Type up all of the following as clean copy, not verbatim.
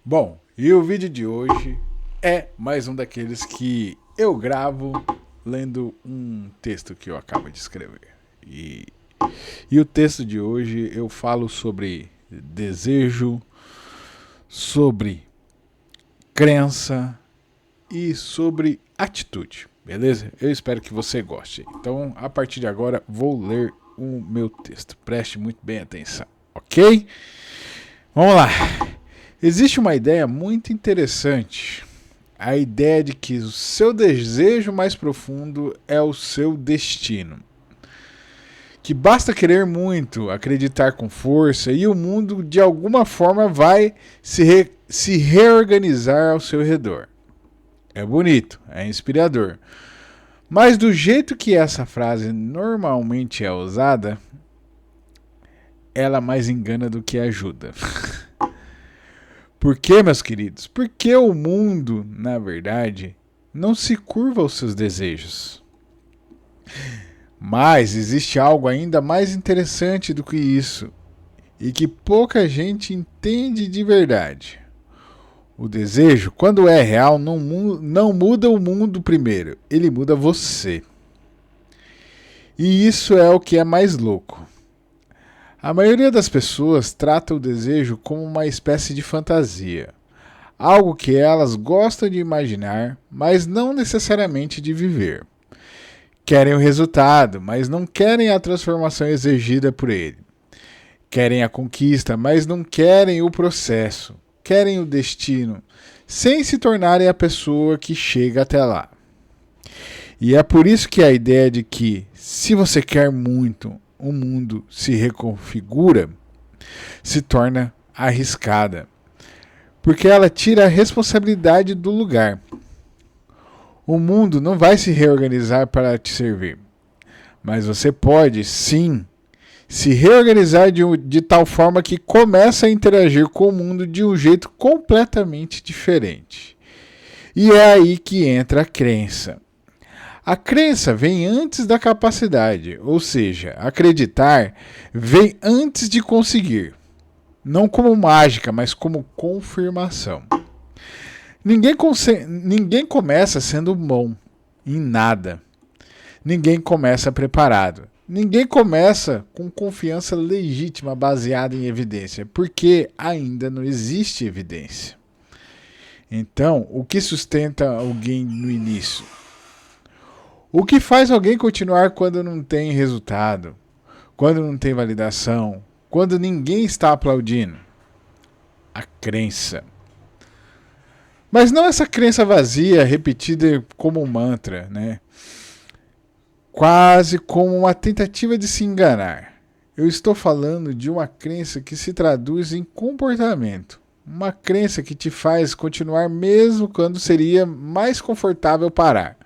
Bom, e o vídeo de hoje é mais um daqueles que eu gravo lendo um texto que eu acabo de escrever. E o texto de hoje eu falo sobre desejo, sobre crença e sobre atitude, beleza? Eu espero que você goste. Então, a partir de agora, vou ler o meu texto. Preste muito bem atenção, ok? Vamos lá. Existe uma ideia muito interessante. A ideia de que o seu desejo mais profundo é o seu destino. Que basta querer muito, acreditar com força e o mundo de alguma forma vai se reorganizar ao seu redor. É bonito, é inspirador. Mas do jeito que essa frase normalmente é usada, ela mais engana do que ajuda. Por quê, meus queridos? Porque o mundo, na verdade, não se curva aos seus desejos. Mas existe algo ainda mais interessante do que isso e que pouca gente entende de verdade. O desejo, quando é real, não muda o mundo primeiro, ele muda você. E isso é o que é mais louco. A maioria das pessoas trata o desejo como uma espécie de fantasia, algo que elas gostam de imaginar, mas não necessariamente de viver. Querem o resultado, mas não querem a transformação exigida por ele. Querem a conquista, mas não querem o processo. Querem o destino, sem se tornarem a pessoa que chega até lá. E é por isso que a ideia de que, se você quer muito, o mundo se reconfigura, se torna arriscada. Porque ela tira a responsabilidade do lugar. O mundo não vai se reorganizar para te servir. Mas você pode, sim, se reorganizar de tal forma que começa a interagir com o mundo de um jeito completamente diferente. E é aí que entra a crença. A crença vem antes da capacidade, ou seja, acreditar vem antes de conseguir. Não como mágica, mas como confirmação. Ninguém começa sendo bom em nada. Ninguém começa preparado. Ninguém começa com confiança legítima baseada em evidência, porque ainda não existe evidência. Então, o que sustenta alguém no início? O que faz alguém continuar quando não tem resultado, quando não tem validação, quando ninguém está aplaudindo? A crença. Mas não essa crença vazia, repetida como um mantra, né? Quase como uma tentativa de se enganar. Eu estou falando de uma crença que se traduz em comportamento. Uma crença que te faz continuar mesmo quando seria mais confortável parar.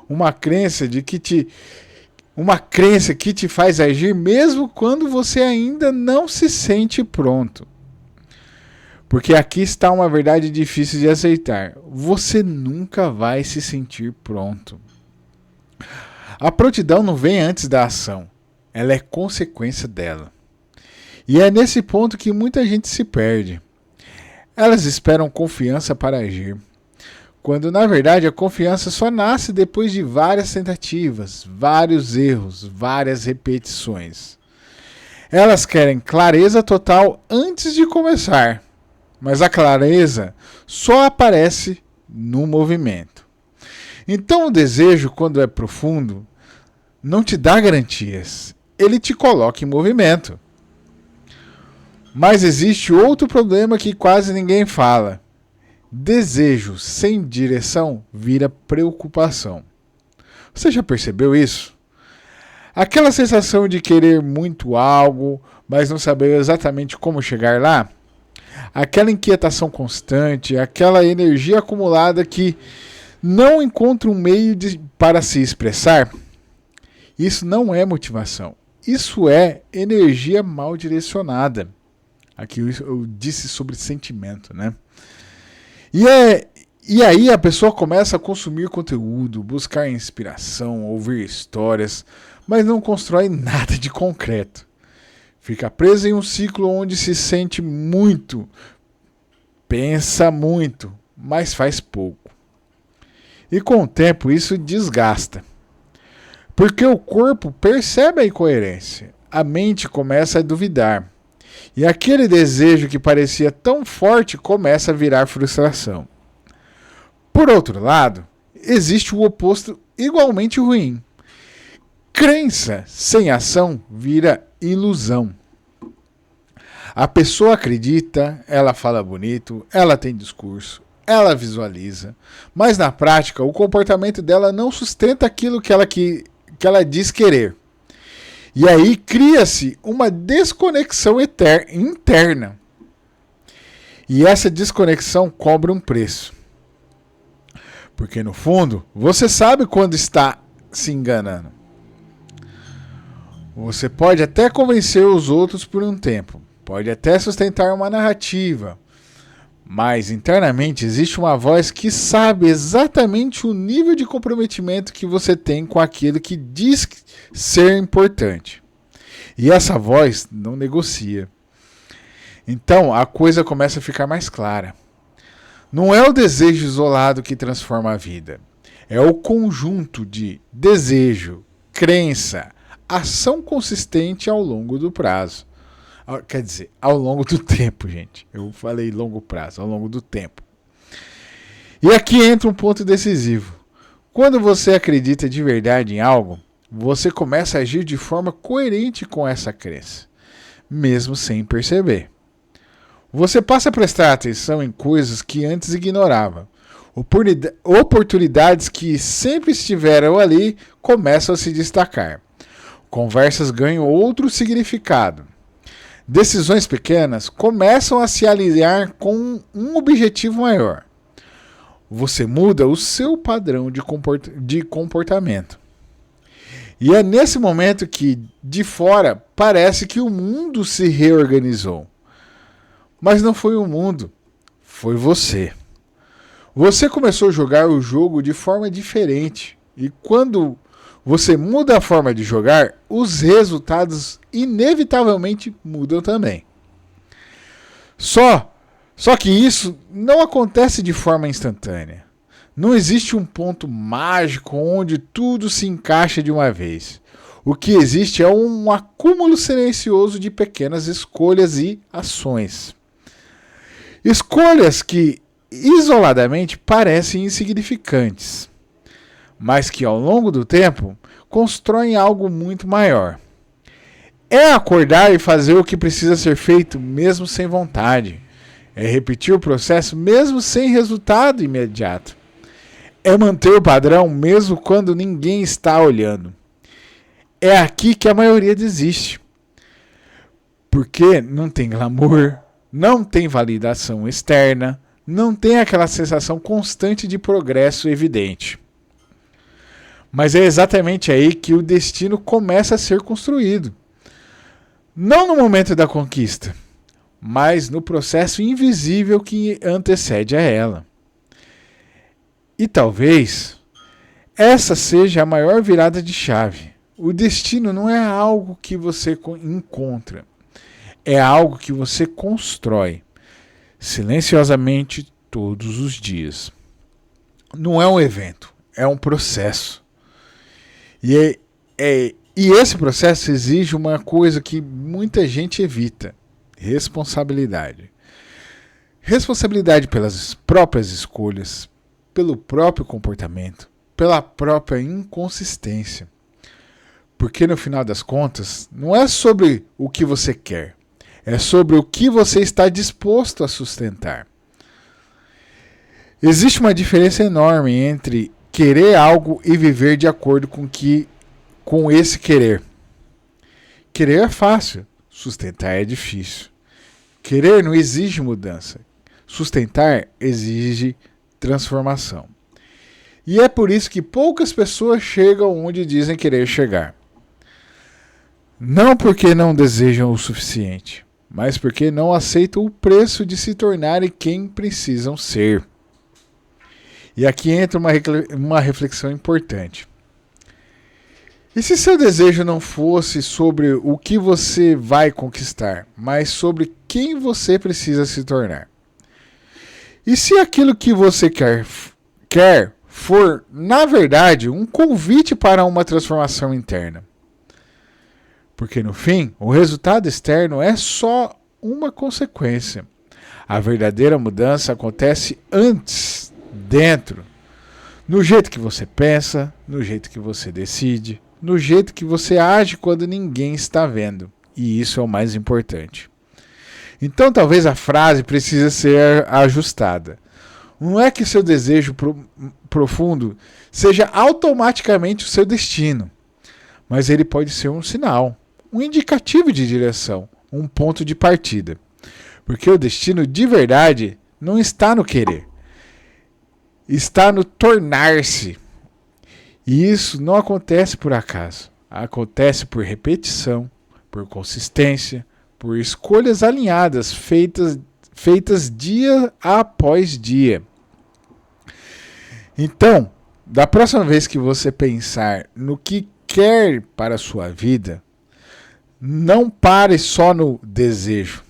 Uma crença que te faz agir mesmo quando você ainda não se sente pronto. Porque aqui está uma verdade difícil de aceitar. Você nunca vai se sentir pronto. A prontidão não vem antes da ação. Ela é consequência dela. E é nesse ponto que muita gente se perde. Elas esperam confiança para agir. Quando na verdade a confiança só nasce depois de várias tentativas, vários erros, várias repetições. Elas querem clareza total antes de começar, mas a clareza só aparece no movimento. Então o desejo, quando é profundo, não te dá garantias, ele te coloca em movimento. Mas existe outro problema que quase ninguém fala. Desejo sem direção vira preocupação. Você já percebeu isso? Aquela sensação de querer muito algo, mas não saber exatamente como chegar lá? Aquela inquietação constante, aquela energia acumulada que não encontra um meio para se expressar? Isso não é motivação. Isso é energia mal direcionada. Aqui eu disse sobre sentimento, né? E aí a pessoa começa a consumir conteúdo, buscar inspiração, ouvir histórias, mas não constrói nada de concreto. Fica presa em um ciclo onde se sente muito, pensa muito, mas faz pouco. E com o tempo isso desgasta. Porque o corpo percebe a incoerência, a mente começa a duvidar. E aquele desejo que parecia tão forte começa a virar frustração. Por outro lado, existe o oposto igualmente ruim. Crença sem ação vira ilusão. A pessoa acredita, ela fala bonito, ela tem discurso, ela visualiza, mas na prática o comportamento dela não sustenta aquilo que ela diz querer. E aí cria-se uma desconexão interna. E essa desconexão cobra um preço. Porque no fundo, você sabe quando está se enganando. Você pode até convencer os outros por um tempo. Pode até sustentar uma narrativa. Mas internamente existe uma voz que sabe exatamente o nível de comprometimento que você tem com aquilo que diz ser importante. E essa voz não negocia. Então a coisa começa a ficar mais clara. Não é o desejo isolado que transforma a vida. É o conjunto de desejo, crença, ação consistente ao longo do prazo. Quer dizer, ao longo do tempo, gente. Eu falei longo prazo, ao longo do tempo. E aqui entra um ponto decisivo. Quando você acredita de verdade em algo, você começa a agir de forma coerente com essa crença, mesmo sem perceber. Você passa a prestar atenção em coisas que antes ignorava. Oportunidades que sempre estiveram ali começam a se destacar. Conversas ganham outro significado. Decisões pequenas começam a se alinhar com um objetivo maior. Você muda o seu padrão de comportamento. E é nesse momento que, de fora, parece que o mundo se reorganizou. Mas não foi o mundo, foi você. Você começou a jogar o jogo de forma diferente. E quando você muda a forma de jogar, os resultados inevitavelmente mudam também. Só que isso não acontece de forma instantânea. Não existe um ponto mágico onde tudo se encaixa de uma vez. O que existe é um acúmulo silencioso de pequenas escolhas e ações. Escolhas que isoladamente parecem insignificantes, mas que ao longo do tempo constroem algo muito maior. É acordar e fazer o que precisa ser feito mesmo sem vontade. É repetir o processo mesmo sem resultado imediato. É manter o padrão mesmo quando ninguém está olhando. É aqui que a maioria desiste. Porque não tem glamour, não tem validação externa, não tem aquela sensação constante de progresso evidente. Mas é exatamente aí que o destino começa a ser construído. Não no momento da conquista, mas no processo invisível que antecede a ela. E talvez essa seja a maior virada de chave. O destino não é algo que você encontra, é algo que você constrói silenciosamente todos os dias. Não é um evento, é um processo. E esse processo exige uma coisa que muita gente evita: responsabilidade. Responsabilidade pelas próprias escolhas, pelo próprio comportamento, pela própria inconsistência. Porque no final das contas, não é sobre o que você quer, é sobre o que você está disposto a sustentar. Existe uma diferença enorme entre querer algo e viver de acordo com esse querer. Querer é fácil, sustentar é difícil. Querer não exige mudança, sustentar exige transformação. E é por isso que poucas pessoas chegam onde dizem querer chegar. Não porque não desejam o suficiente, mas porque não aceitam o preço de se tornarem quem precisam ser. E aqui entra uma reflexão importante. E se seu desejo não fosse sobre o que você vai conquistar, mas sobre quem você precisa se tornar? E se aquilo que você quer for, na verdade, um convite para uma transformação interna? Porque no fim, o resultado externo é só uma consequência. A verdadeira mudança acontece antes, dentro. No jeito que você pensa, no jeito que você decide, no jeito que você age quando ninguém está vendo. E isso é o mais importante. Então talvez a frase precise ser ajustada. Não é que seu desejo profundo seja automaticamente o seu destino, mas ele pode ser um sinal, um indicativo de direção, um ponto de partida. Porque o destino de verdade não está no querer, está no tornar-se. E isso não acontece por acaso. Acontece por repetição, por consistência, por escolhas alinhadas, feitas dia após dia. Então, da próxima vez que você pensar no que quer para a sua vida, não pare só no desejo.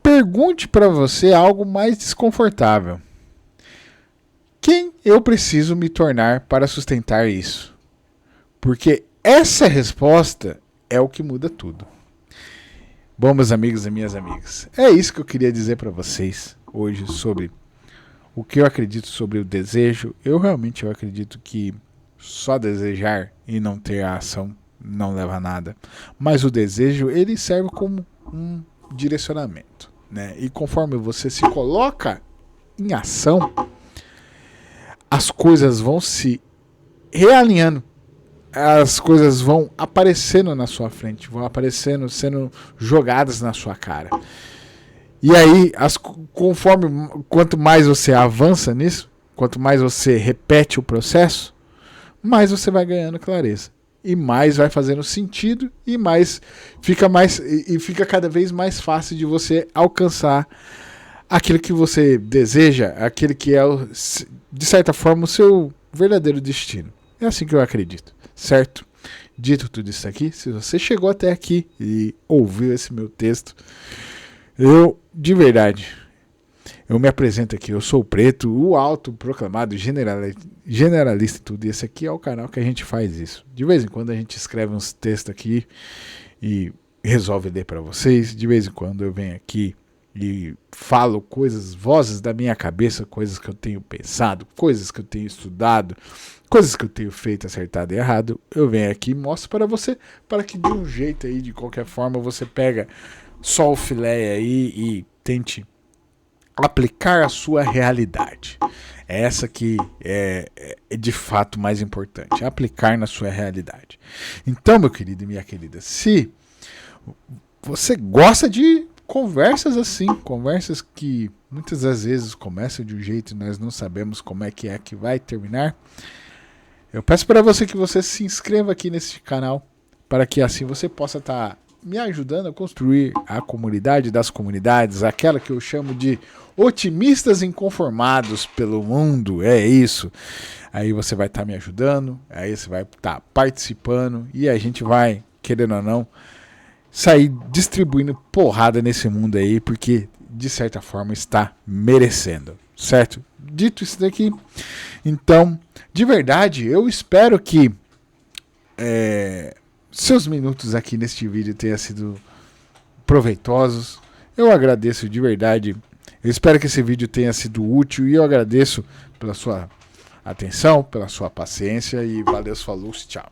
Pergunte para você algo mais desconfortável. Quem eu preciso me tornar para sustentar isso? Porque essa resposta é o que muda tudo. Bom, meus amigos e minhas amigas, é isso que eu queria dizer para vocês hoje sobre o que eu acredito sobre o desejo. Eu acredito que só desejar e não ter a ação não leva a nada. Mas o desejo, ele serve como um direcionamento, né? E conforme você se coloca em ação, as coisas vão se realinhando. As coisas vão aparecendo na sua frente, vão aparecendo, sendo jogadas na sua cara. E aí, quanto mais você avança nisso, quanto mais você repete o processo, mais você vai ganhando clareza. E mais vai fazendo sentido e fica cada vez mais fácil de você alcançar aquilo que você deseja, aquele que é, de certa forma, o seu verdadeiro destino. É assim que eu acredito, certo? Dito tudo isso aqui, se você chegou até aqui e ouviu esse meu texto, de verdade, eu me apresento aqui, eu sou o Preto, o autoproclamado generalista em tudo, e esse aqui é o canal que a gente faz isso. De vez em quando a gente escreve uns textos aqui e resolve ler para vocês, de vez em quando eu venho aqui e falo vozes da minha cabeça, coisas que eu tenho pensado, coisas que eu tenho estudado, coisas que eu tenho feito acertado e errado. Eu venho aqui e mostro para você, para que de um jeito aí, de qualquer forma, você pega só o filé aí e tente aplicar a sua realidade. Essa que é de fato mais importante, aplicar na sua realidade. Então, meu querido e minha querida, se você gosta de conversas assim, conversas que muitas das vezes começam de um jeito e nós não sabemos como é que vai terminar, eu peço para você que você se inscreva aqui nesse canal, para que assim você possa estar me ajudando a construir a comunidade das comunidades, aquela que eu chamo de otimistas inconformados pelo mundo, é isso. Aí você vai estar me ajudando, aí você vai estar participando e a gente vai, querendo ou não, sair distribuindo porrada nesse mundo aí, porque de certa forma está merecendo, certo? Dito isso daqui, então, de verdade, eu espero que seus minutos aqui neste vídeo tenham sido proveitosos. Eu agradeço de verdade. Eu espero que esse vídeo tenha sido útil e eu agradeço pela sua atenção, pela sua paciência e valeu, falou, tchau.